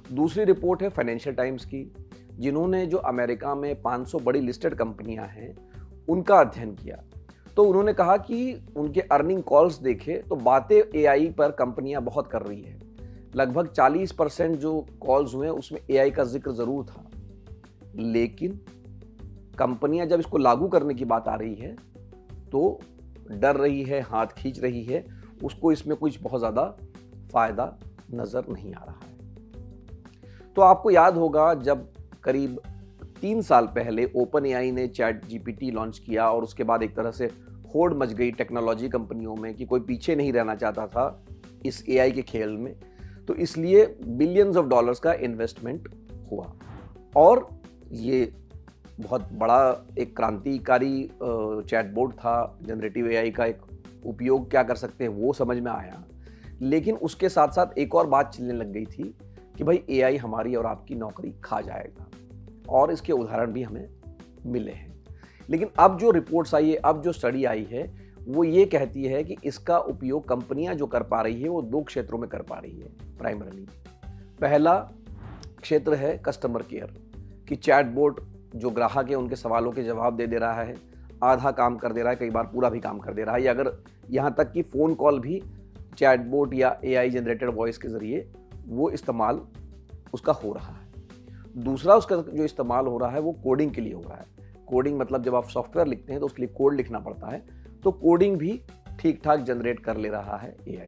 दूसरी रिपोर्ट है financial times की, जिन्होंने जो अमेरिका में 500 बड़ी लिस्टेड कंपनियां हैं उनका अध्ययन किया। तो उन्होंने कहा कि उनके अर्निंग कॉल्स देखे तो बातें एआई पर कंपनियां बहुत कर रही है। लगभग 40% जो कॉल्स हुए उसमें एआई का जिक्र जरूर था, लेकिन कंपनियां जब इसको लागू करने की बात आ रही है तो डर रही है, हाथ खींच रही है, उसको इसमें कुछ बहुत ज़्यादा फायदा नज़र नहीं आ रहा है। तो आपको याद होगा जब करीब 3 साल पहले ओपन एआई ने चैट जीपीटी लॉन्च किया और उसके बाद एक तरह से होड़ मच गई टेक्नोलॉजी कंपनियों में कि कोई पीछे नहीं रहना चाहता था इस एआई के खेल में, तो इसलिए बिलियंस ऑफ डॉलर्स का इन्वेस्टमेंट हुआ और ये बहुत बड़ा एक क्रांतिकारी चैटबॉट था। जनरेटिव एआई का एक उपयोग क्या कर सकते हैं वो समझ में आया, लेकिन उसके साथ साथ एक और बात चलने लग गई थी कि भाई एआई हमारी और आपकी नौकरी खा जाएगा, और इसके उदाहरण भी हमें मिले हैं। लेकिन अब जो रिपोर्ट्स आई है, अब जो स्टडी आई है, वो ये कहती है कि इसका उपयोग कंपनियां जो कर पा रही है वो 2 क्षेत्रों में कर पा रही है प्राइमरली। पहला क्षेत्र है कस्टमर केयर, कि चैटबॉट जो ग्राहक है उनके सवालों के जवाब दे रहा है, आधा काम कर दे रहा है, कई बार पूरा भी काम कर दे रहा है, या अगर यहाँ तक कि फ़ोन कॉल भी चैटबॉट या एआई जनरेटेड वॉइस के ज़रिए वो इस्तेमाल उसका हो रहा है। दूसरा उसका जो इस्तेमाल हो रहा है वो कोडिंग के लिए हो रहा है। कोडिंग मतलब जब आप सॉफ्टवेयर लिखते हैं तो उसके लिए कोड लिखना पड़ता है, तो कोडिंग भी ठीक ठाक जनरेट कर ले रहा है एआई।